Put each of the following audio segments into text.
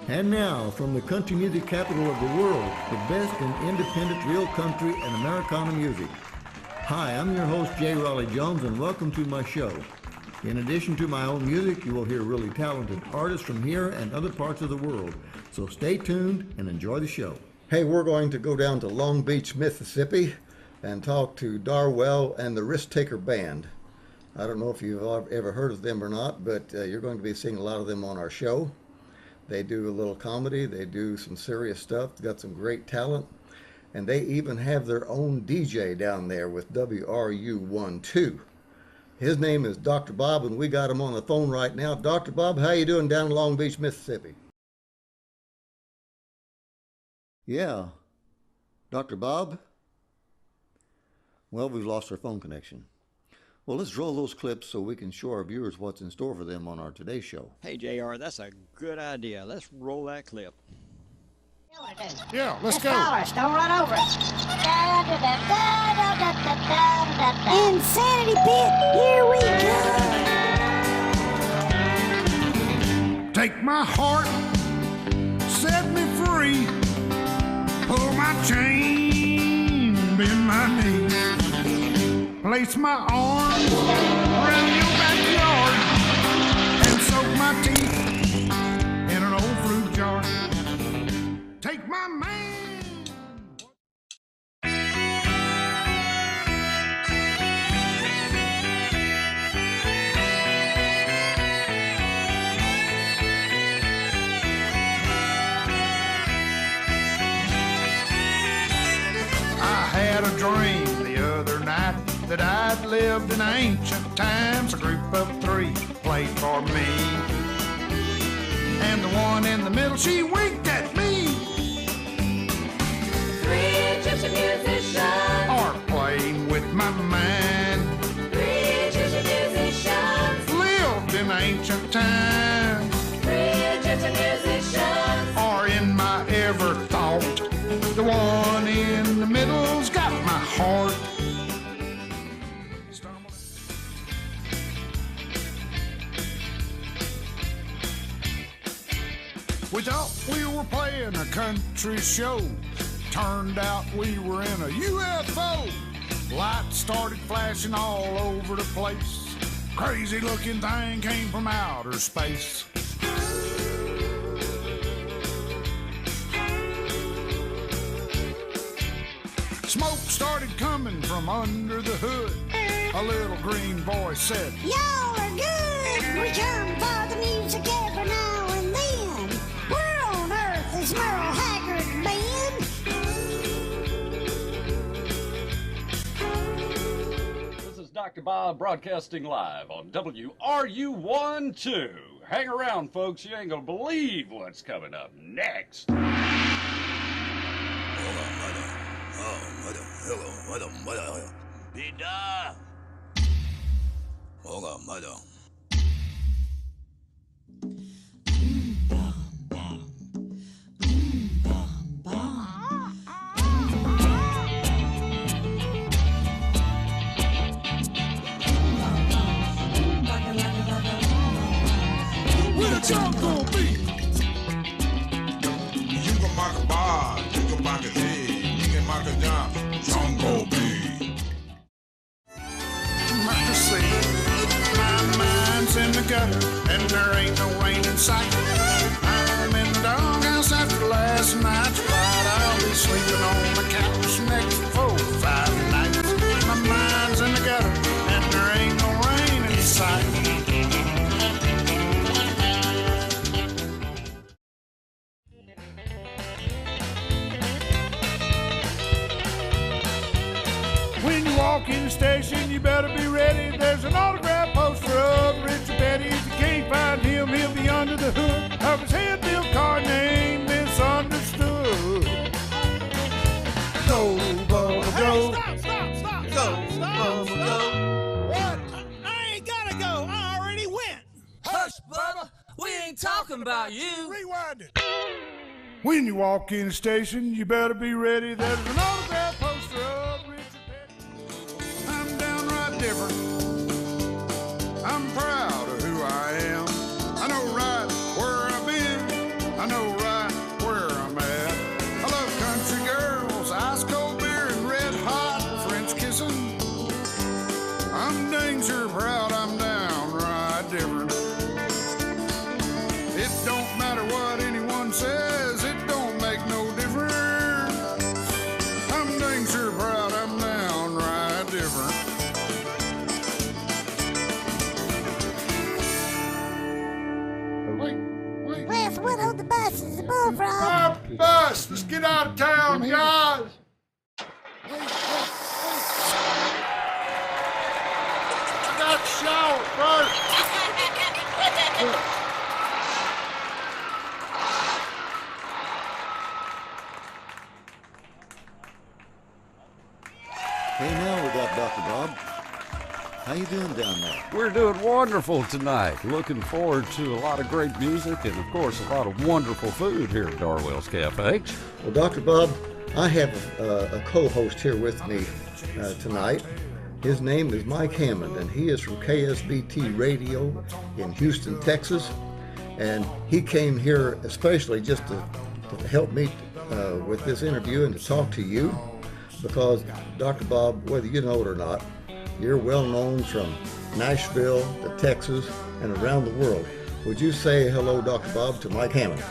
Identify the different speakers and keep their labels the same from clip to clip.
Speaker 1: And now, from the country music capital of the world, the best in independent real country and Americana music. Hi, I'm your host, J. Raleigh Jones, and welcome to my show. In addition to my own music, you will hear really talented artists from here and other parts of the world. So stay tuned and enjoy the show. Hey, we're going to go down to Long Beach, Mississippi, and talk to Darwells and the Risk Taker Band. I don't know if you've ever heard of them or not, but you're going to be seeing a lot of them on our show. They do a little comedy, they do some serious stuff, they've got some great talent, and they even have their own DJ down there with WRU12. His name is Dr. Bob, and we got him on the phone right now. Dr. Bob, how you doing down in Long Beach, Mississippi? Yeah. Dr. Bob? Well, we've lost our phone connection. Well, let's roll those clips so we can show our viewers what's in store for them on our Today Show.
Speaker 2: Hey, JR, that's a good idea. Let's roll that clip.
Speaker 3: Yeah, let's go.
Speaker 4: Dollars, don't run over it. Insanity Pit, here we go.
Speaker 3: Take my heart, set me free. Pull my chain, bend my knee. Place my arms around your backyard and soak my teeth in an old fruit jar. Take my man. I had a dream the other night that I'd lived in ancient times. A group of three played for me, and the one in the middle, she winked at me.
Speaker 5: Three Egyptian musicians
Speaker 3: Are playing with my mind.
Speaker 5: Three Egyptian musicians
Speaker 3: Lived in ancient times.
Speaker 5: Three Egyptian musicians
Speaker 3: Are in my ever thought. The one in the middle's got my heart. We thought we were playing a country show. Turned out we were in a UFO. Lights started flashing all over the place. Crazy looking thing came from outer space. Smoke started coming from under the hood. A little green voice said,
Speaker 4: Y'all are good. We come for the music every now and then. Where on earth is Merle Haggard been?
Speaker 6: This is Dr. Bob broadcasting live on WRU12. Hang around, folks. You ain't gonna believe what's coming up next.
Speaker 7: Bida. Hola, madam.
Speaker 3: where the jump gonna be?
Speaker 7: You can mark a bar, you can mark a head, you can mark a jump. Jungle Bee.
Speaker 3: Mercy, my mind's in the gutter, and there ain't no rain in sight. I'm in the doghouse after last night's fight. I'll be sleeping on the couch next 4 or 5 nights. My mind's in the gutter, and there ain't no rain in sight. When you walk in the station, you better be ready. There's an autograph poster of Richard Petty. If you can't find him, he'll be under the hood of his hand-built car named Misunderstood. Go, Bubba, go.
Speaker 8: Stop.
Speaker 7: Go, Bubba, go.
Speaker 8: What? I ain't gotta go. I already went.
Speaker 9: Hush, Bubba. We ain't talking about you.
Speaker 8: Rewind it.
Speaker 3: When you walk in the station, you better be ready. There's an autograph poster of Richard Petty. I'm downright different. I'm proud of who I am. I know right where I've been. I know right I'm dang sure proud I'm downright different. It don't matter what anyone says, it don't make no difference. I'm dang sure proud I'm downright different. Wait.
Speaker 4: Where's Widow the bus is the bullfrog?
Speaker 3: Bus! Let's get out of town, guys! I got to shower first.
Speaker 1: Hey, now we got Dr. Bob. How you doing down there?
Speaker 6: We're doing wonderful tonight. Looking forward to a lot of great music and, of course, a lot of wonderful food here at Darwells Cafe.
Speaker 1: Well, Dr. Bob, I have a co-host here with me tonight. His name is Mike Hammond, and he is from KSBT Radio in Houston, Texas. And he came here especially just to help me with this interview and to talk to you, because, Dr. Bob, whether you know it or not, you're well known from Nashville to Texas and around the world. Would you say hello, Dr. Bob, to Mike Hammond?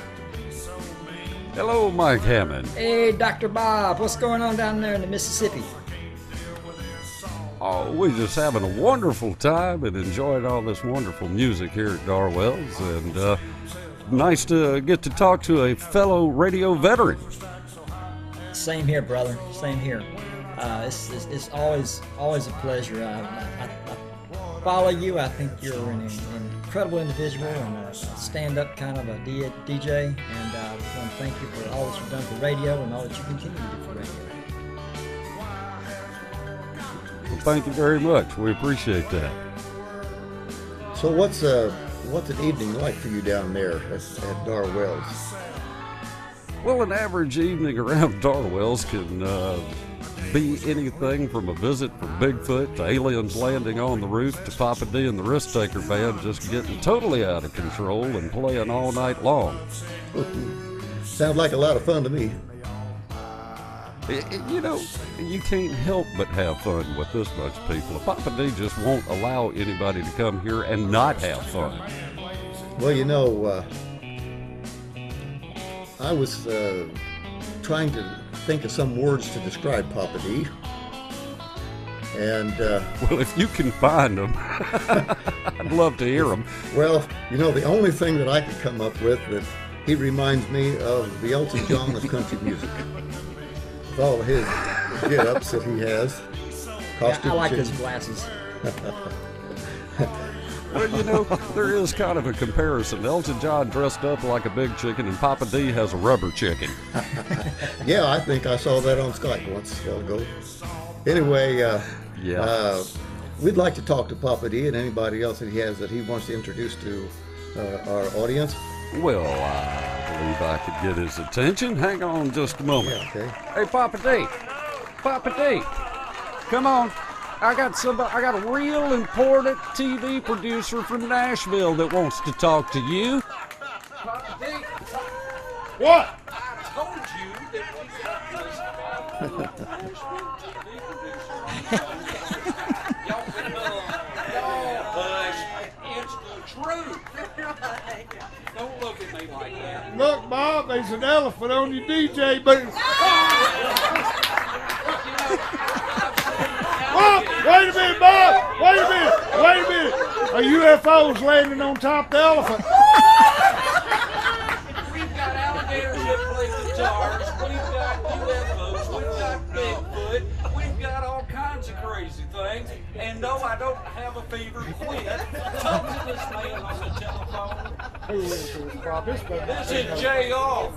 Speaker 6: Hello, Mike Hammond.
Speaker 10: Hey, Dr. Bob, what's going on down there in the Mississippi?
Speaker 6: Oh, we're just having a wonderful time and enjoying all this wonderful music here at Darwells, and nice to get to talk to a fellow radio veteran.
Speaker 10: Same here, brother. Same here. It's always a pleasure. I follow you. I think you're an incredible individual and a stand-up kind of a DJ. And I want to thank you for all that you've done for radio and all that you continue to do for radio.
Speaker 6: Well, thank you very much. We appreciate that.
Speaker 1: So what's an evening like for you down there at Darwells?
Speaker 6: Well, an average evening around Darwells can be anything from a visit from Bigfoot to aliens landing on the roof to Papa D and the Risk Taker Band just getting totally out of control and playing all night long.
Speaker 1: Sounds like a lot of fun to me.
Speaker 6: You know, you can't help but have fun with this much people. Papa D just won't allow anybody to come here and not have fun.
Speaker 1: Well, you know, I was trying to think of some words to describe Papa D. And
Speaker 6: well, if you can find them, I'd love to hear them.
Speaker 1: Well, you know, the only thing that I could come up with, that he reminds me of the Elton John of country music. With all his get-ups that he has.
Speaker 10: I like his glasses.
Speaker 6: Well, you know, there is kind of a comparison. Elton John dressed up like a big chicken, and Papa D has a rubber chicken.
Speaker 1: Yeah, I think I saw that on Skype once a while ago. Anyway, we'd like to talk to Papa D and anybody else that he has that he wants to introduce to our audience.
Speaker 6: Well, I believe I could get his attention. Hang on just a moment.
Speaker 1: Yeah, okay.
Speaker 6: Hey, Papa D. Papa D. Come on. I got a real important TV producer from Nashville that wants to talk to you. Papa D.
Speaker 3: What?
Speaker 6: I told you that we got this Nashville TV producer. Y'all hush. It's the truth. Don't look at me like that.
Speaker 3: Look, Bob, there's an elephant on your DJ booth. Oh, wait a minute, Bob! Wait a minute! A UFO's landing on top of the elephant.
Speaker 6: We've got alligators that play guitars, we've got UFOs, we've got Bigfoot, we've got all kinds of crazy things. And no, I don't have a fever quit. Talk to this man on the telephone.
Speaker 3: Who is this, Bob? This
Speaker 6: is JR.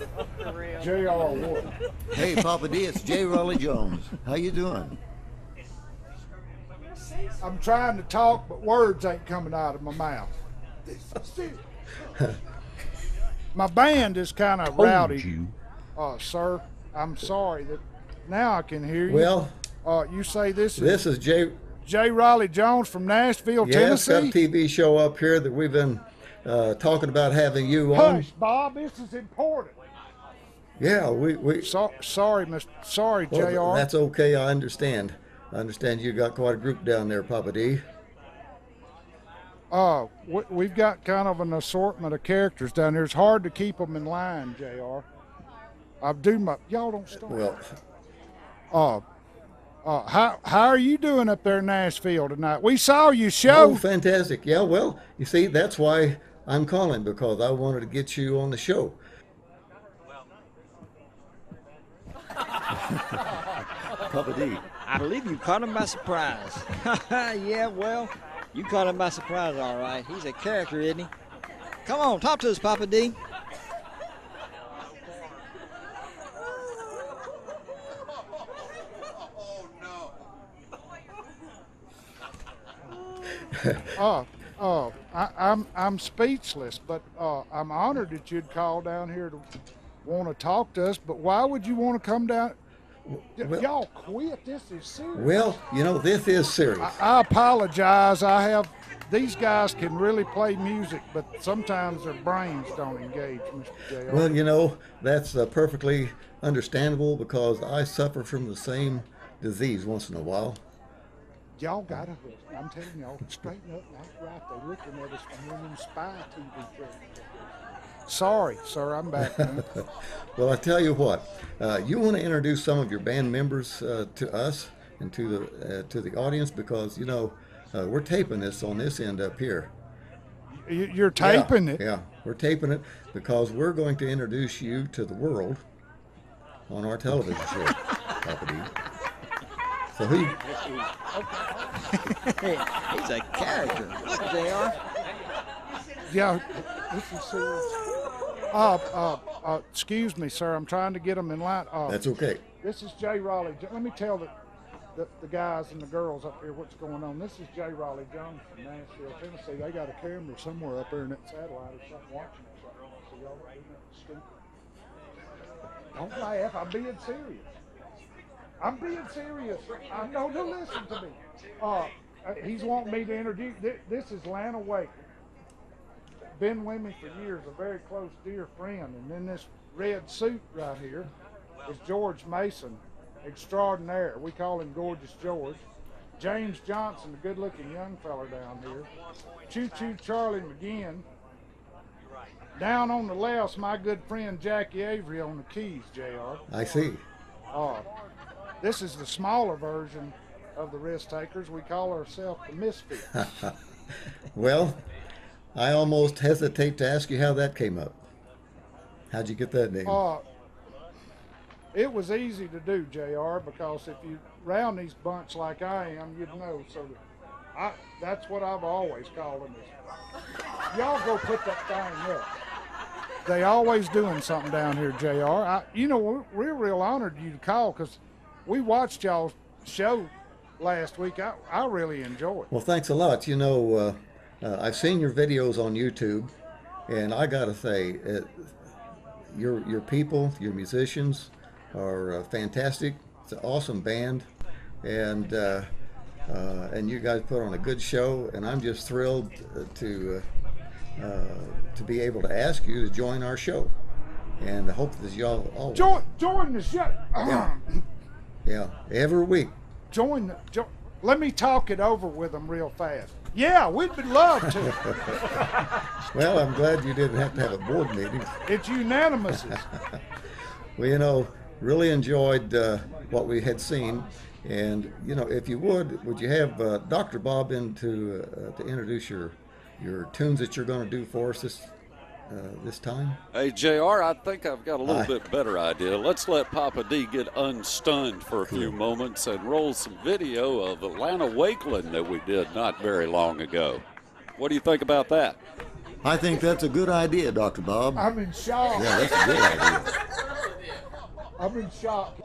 Speaker 3: JR what?
Speaker 1: Hey, Papa D, it's J. Raleigh Jones. How you doing?
Speaker 3: I'm trying to talk, but words ain't coming out of my mouth. My band is kind of rowdy. Sir, I'm sorry that now I can hear you.
Speaker 1: Well,
Speaker 3: you say this
Speaker 1: is J.
Speaker 3: Raleigh Jones from Nashville, Tennessee.
Speaker 1: Yes, got a TV show up here that we've been talking about having you on.
Speaker 3: Hush, Bob, this is important.
Speaker 1: Yeah, we
Speaker 3: sorry,
Speaker 1: well,
Speaker 3: JR.
Speaker 1: That's okay, I understand. I understand you got quite a group down there, Papa D.
Speaker 3: We've got kind of an assortment of characters down here. It's hard to keep them in line, JR. Y'all don't start.
Speaker 1: Well,
Speaker 3: How are you doing up there in Nashville tonight? We saw you show.
Speaker 1: oh, fantastic. Yeah, well, you see, that's why I'm calling, because I wanted to get you on the show. Papa D.
Speaker 2: I believe you caught him by surprise. Yeah, well, you caught him by surprise, all right. He's a character, isn't he? Come on, talk to us, Papa D.
Speaker 3: I'm speechless, but I'm honored that you'd call down here to want to talk to us. But why would you want to come down? Y'all quit. This is serious.
Speaker 1: Well, you know, this is serious.
Speaker 3: I apologize. These guys can really play music, but sometimes their brains don't engage, Mr. J.R.
Speaker 1: Well, you know, that's perfectly understandable, because I suffer from the same disease once in a while.
Speaker 3: Y'all gotta, I'm telling y'all, straighten up and act right. They're looking at us from one of them spy TV shows. Sorry, sir, I'm back now.
Speaker 1: Well, I tell you what, you want to introduce some of your band members to us and to the audience, because, you know, we're taping this on this end up here.
Speaker 3: You're taping it?
Speaker 1: Yeah, we're taping it because we're going to introduce you to the world on our television show, Papa D. So
Speaker 2: He's a character. Look, JR.
Speaker 3: Yeah, this is serious. Excuse me, sir. I'm trying to get them in line.
Speaker 1: That's okay.
Speaker 3: This is J. Raleigh. Let me tell the guys and the girls up here what's going on. This is J. Raleigh Jones from Nashville, Tennessee. They got a camera somewhere up there in that satellite or something watching us right now. So y'all don't do nothing stupid. Don't laugh. I'm being serious. I'm being serious. I know to listen to me. He's wanting me to introduce. This is Lana Waker. Been with me for years, a very close, dear friend. And then this red suit right here is George Mason, extraordinaire. We call him Gorgeous George. James Johnson, the good-looking young fella down here. Choo Choo Charlie McGinn. Down on the left's my good friend Jackie Avery on the keys, JR.
Speaker 1: I see.
Speaker 3: This is the smaller version of the Risk Takers. We call ourselves the Misfits.
Speaker 1: Well, I almost hesitate to ask you how that came up. How'd you get that name?
Speaker 3: It was easy to do, JR, because if you round these bunch like I am, you'd know. So that's what I've always called them. Y'all go put that thing up. They always doing something down here, JR. We're real honored you to call, because we watched y'all's show last week. I really enjoyed it.
Speaker 1: Well, thanks a lot. You know, I've seen your videos on YouTube, and I gotta say, your people, your musicians are fantastic. It's an awesome band, and you guys put on a good show, and I'm just thrilled to be able to ask you to join our show, and I hope that y'all all
Speaker 3: join the show.
Speaker 1: Yeah, every week.
Speaker 3: Let me talk it over with them real fast. Yeah, we'd love
Speaker 1: to. Well, I'm glad you didn't have to have a board meeting.
Speaker 3: It's unanimous.
Speaker 1: Well, you know, really enjoyed what we had seen, and you know, if you would you have Dr. Bob in to introduce your tunes that you're going to do for us this time?
Speaker 6: Hey, JR, I think I've got a little bit better idea. Let's let Papa D get unstunned for a few moments and roll some video of Atlanta Wakeland that we did not very long ago. What do you think about that?
Speaker 1: I think that's a good idea, Dr. Bob.
Speaker 3: I'm in shock.
Speaker 1: Yeah, that's a good idea.
Speaker 3: I'm in shock.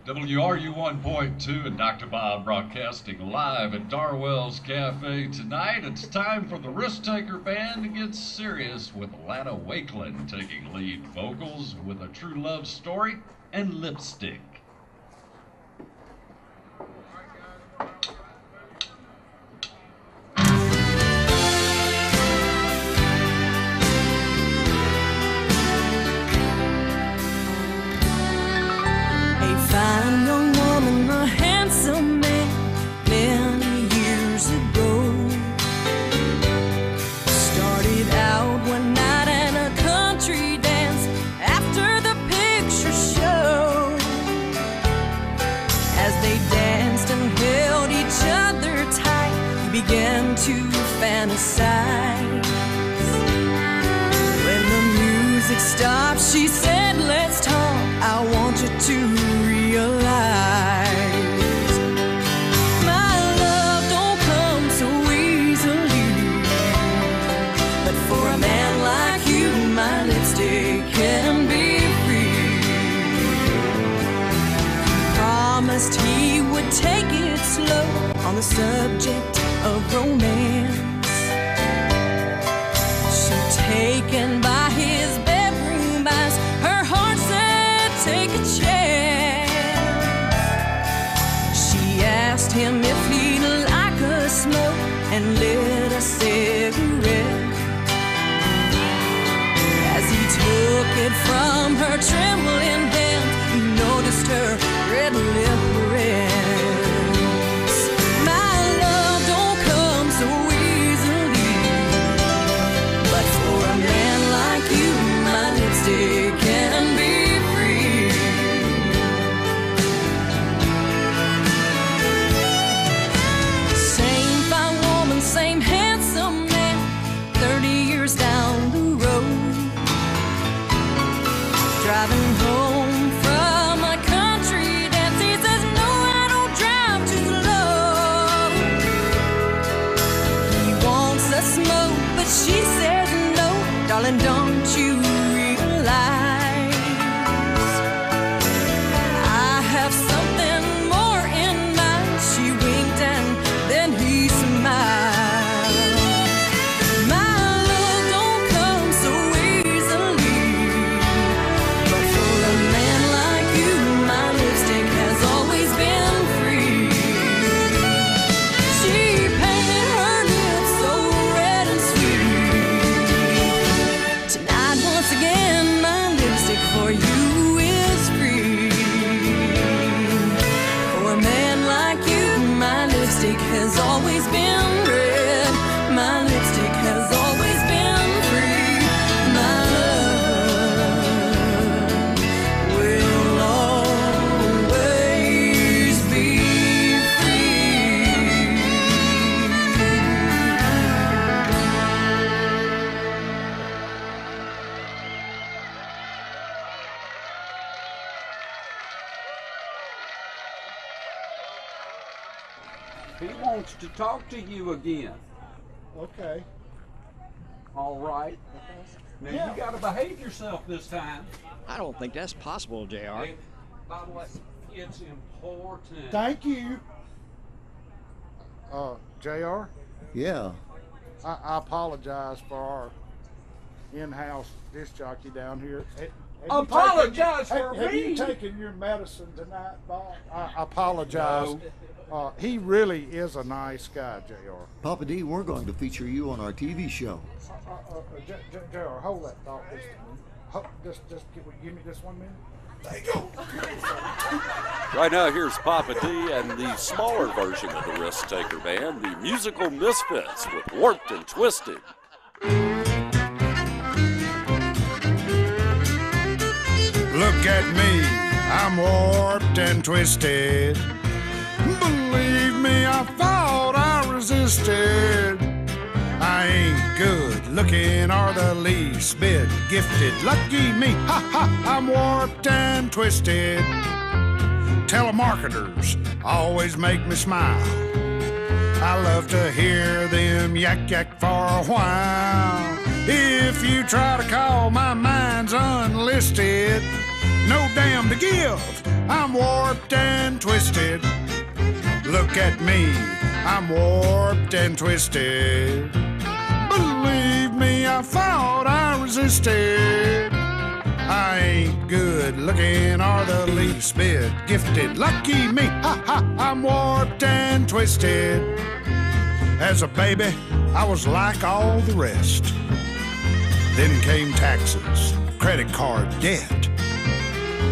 Speaker 11: WRU 1.2 and Dr. Bob broadcasting live at Darwells Cafe tonight. It's time for the Risk Taker Band to get serious with Atlanta Wakeland taking lead vocals with A True Love Story and Lipstick.
Speaker 9: Fine young woman, a handsome man, many years ago.
Speaker 12: began to fantasize. When the music stopped, she said, let's talk, I want you to realize my love don't come so easily, but for a man like you, my lipstick can be free. Promised he would take it slow on the subject of romance. So taken by his bedroom eyes, her heart said, take a chance. She asked him if he'd like a smoke and lit a cigarette. As he took it from her trembling hand, he noticed her red lip reds. My love don't come so easily, but for a man like you, my lipstick can be free. Same fine woman, same handsome man, 30 years down the road, driving home from a country dance. He says, no, I don't drive too slow. He wants a smoke, but she says no. Darling, don't you realize I have something more in mind? She winked and then he smiled. My love don't come so easily, but for a man like you, my lipstick has always been free. She painted her lips so red and sweet. Tonight, once again, my lipstick for you is free. For a man like you, my lipstick has always been red. My lipstick has always been free. My love will always be free.
Speaker 6: He wants to talk to you again.
Speaker 3: Okay.
Speaker 6: All right. Now
Speaker 3: Yeah.
Speaker 6: you got to behave yourself this time.
Speaker 2: I don't think that's possible, JR.
Speaker 6: And by the way, it's important.
Speaker 3: Thank you. JR,
Speaker 1: Yeah.
Speaker 3: I apologize for our in-house disc jockey down here.
Speaker 6: Apologize for
Speaker 3: Have you
Speaker 6: me?
Speaker 3: taken your medicine tonight, Bob? I apologize. He really is a nice guy, JR.
Speaker 1: Papa D, we're going to feature you on our TV show.
Speaker 3: JR, hold that thought just a minute. Just give me this 1 minute.
Speaker 6: Right now, here's Papa D and the smaller version of the Risk Taker Band, the Musical Misfits with Warped and Twisted.
Speaker 3: Look at me, I'm warped and twisted. Believe me, I fought, I resisted. I ain't good looking or the least bit gifted. Lucky me, ha ha, I'm warped and twisted. Telemarketers always make me smile. I love to hear them yak yak for a while. If you try to call, my mind's unlisted. No damn to give, I'm warped and twisted. Look at me, I'm warped and twisted. Believe me, I fought, I resisted. I ain't good looking or the least bit gifted. Lucky me, ha ha, I'm warped and twisted. As a baby, I was like all the rest. Then came taxes, credit card debt.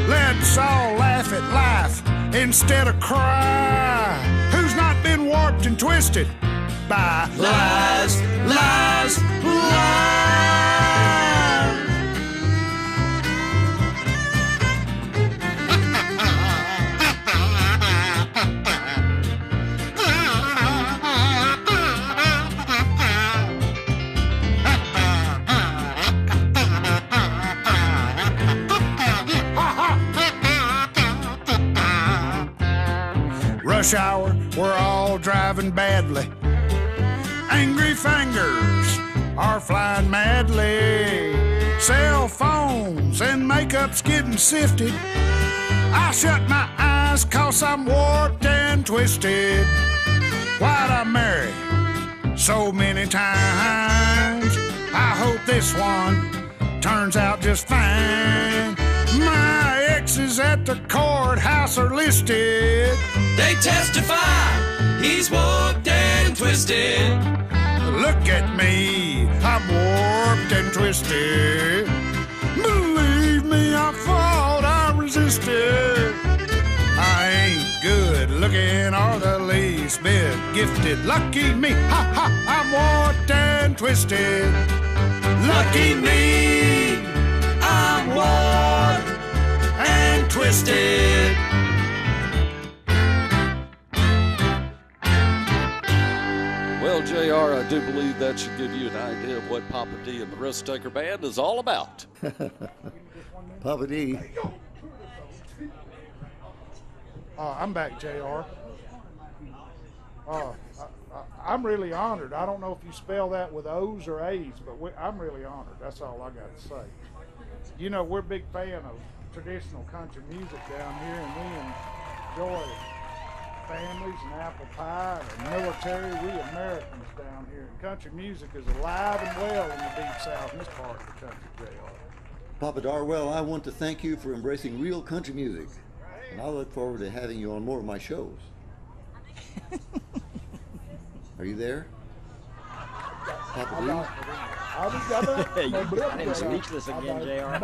Speaker 3: Let's all laugh at life instead of cry. Who's not been warped and twisted by lies, lies, lies? rush hour, we're all driving badly. Angry fingers are flying madly. Cell phones and makeup's getting sifted. I shut my eyes 'cause I'm warped and twisted. Why'd I marry so many times? I hope this one turns out just fine. My exes at the courthouse are listed.
Speaker 9: They testify he's warped and twisted.
Speaker 3: Look at me, I'm warped and twisted. Believe me, I fought, I resisted. I ain't good looking or the least bit gifted. Lucky me, ha ha, I'm warped and twisted. Lucky me, I'm warped and twisted.
Speaker 6: Well, JR, I do believe that should give you an idea of what Papa D and the Risk Taker Band is all about.
Speaker 1: Papa D.
Speaker 3: I'm back, JR. I'm really honored. I don't know if you spell that with O's or A's, but I'm really honored. That's all I got to say. You know, we're a big fan of traditional country music down here, and we enjoy families and apple pie and military. We Americans down here, and country music is alive and well in the deep south in this part of the country, JR.
Speaker 1: Papa Darwell, I want to thank you for embracing real country music, and I look forward to having you on more of my shows. Are you there? Papa D?
Speaker 2: I'm speechless again, JR.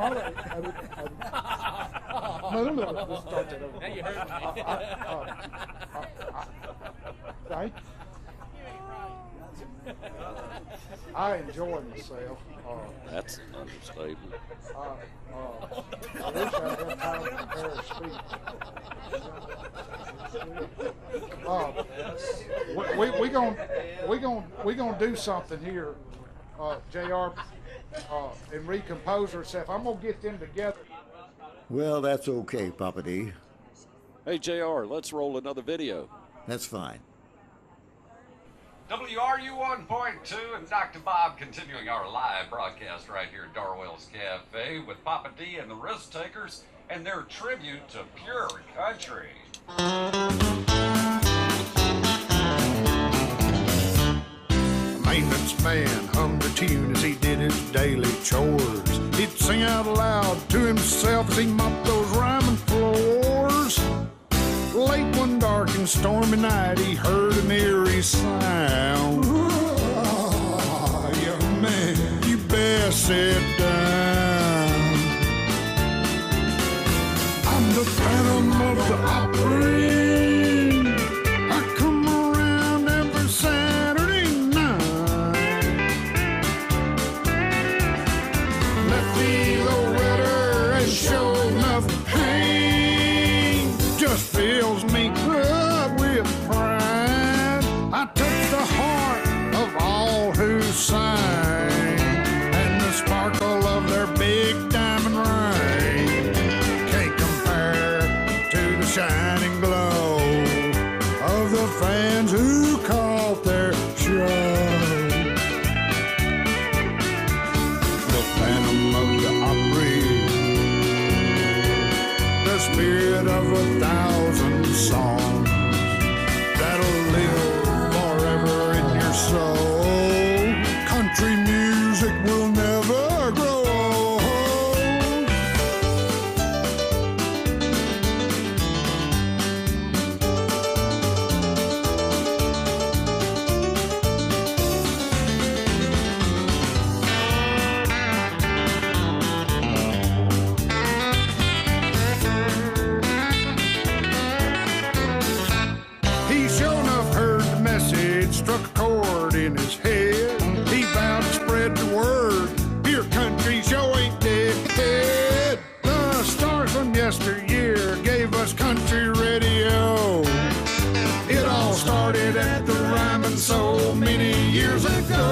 Speaker 3: I enjoy myself.
Speaker 6: That's an understatement.
Speaker 3: I wish I had time to prepare a speech. We gonna do something here, JR, and recompose herself. I'm gonna get them together.
Speaker 1: Well, that's okay, Papa D.
Speaker 6: Hey, JR, let's roll another video.
Speaker 1: That's fine.
Speaker 11: WRU 1.2 and Dr. Bob continuing our live broadcast right here at Darwells Cafe with Papa D and the Risk Takers and their tribute to pure country.
Speaker 3: Maintenance man hummed a tune as he did his daily chores. He'd sing out loud to himself as he mopped those rhyming floors. Late one dark and stormy night, he heard an eerie sound. Oh, young man, you best sit down. I'm the Phantom of the Opry. I come around every Saturday night. Lefty, Loretta, and sure enough, pain just fills me up with pride. I touch the heart of all who sang, and the sparkle of their big diamond ring can't compare to the shining glow of the fans who caught their show. The Phantom of the Opry, the spirit of 1,000 songs that'll live forever in your soul. Country music will never grow old. He sure enough heard the message, struck a chord in his head. He vowed to spread the word, your country show ain't dead. The stars from yesteryear gave us country radio. It all started at the rhyming so many years ago.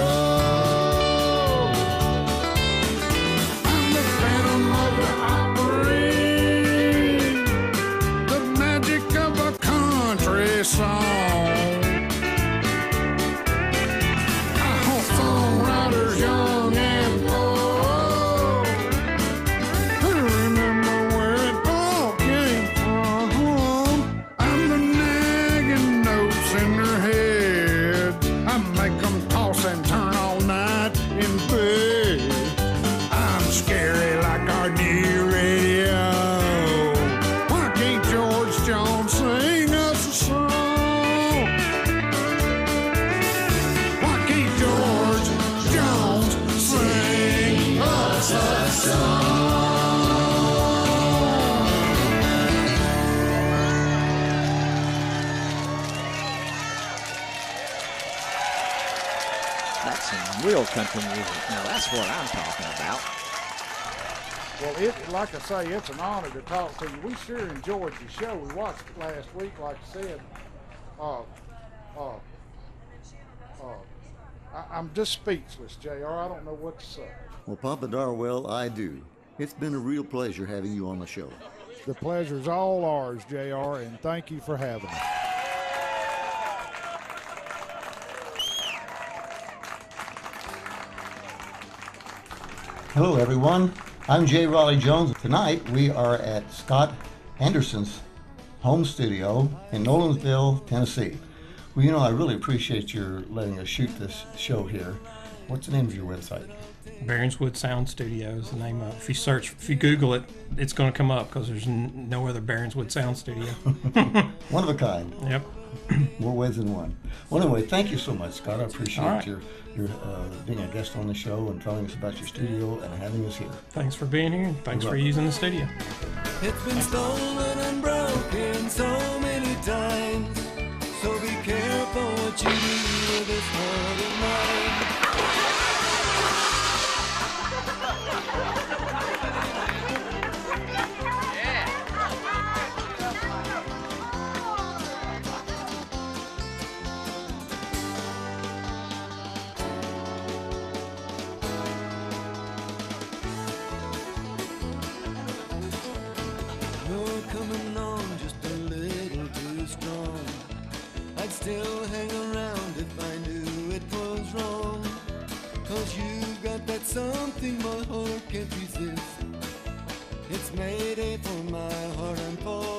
Speaker 3: I'm the Phantom of the Opry, the magic of a country song.
Speaker 2: That's some real country music. Now that's what I'm talking about.
Speaker 13: Well, like I say, it's an honor to talk to you. We sure enjoyed your show. We watched it last week, like I said. I'm just speechless, JR. I don't know what to say.
Speaker 1: Well, Papa Darwell, I do. It's been a real pleasure having you on the show.
Speaker 13: The pleasure's all ours, JR, and thank you for having us.
Speaker 1: Hello, everyone. I'm J. Raleigh Jones. Tonight, we are at Scott Anderson's home studio in Nolensville, Tennessee. Well, you know, I really appreciate your letting us shoot this show here. What's the name of your website?
Speaker 14: Bearenswood Sound Studio is the name of it. If you Google it, it's going to come up because there's no other Bearenswood Sound Studio.
Speaker 1: One of a kind.
Speaker 14: Yep.
Speaker 1: More ways than one. Well, anyway, thank you so much, Scott. I appreciate
Speaker 14: right.
Speaker 1: your being a guest on the show and telling us about your studio and having us here.
Speaker 14: Thanks for being here. Thanks for using the studio.
Speaker 12: It's been stolen and broken so many times. So be careful what you do with this heart of mine. You're coming on just a little too strong. I'd still hang around if I knew it was wrong. 'Cause you got that something my heart can't resist. It's Mayday for my heart and for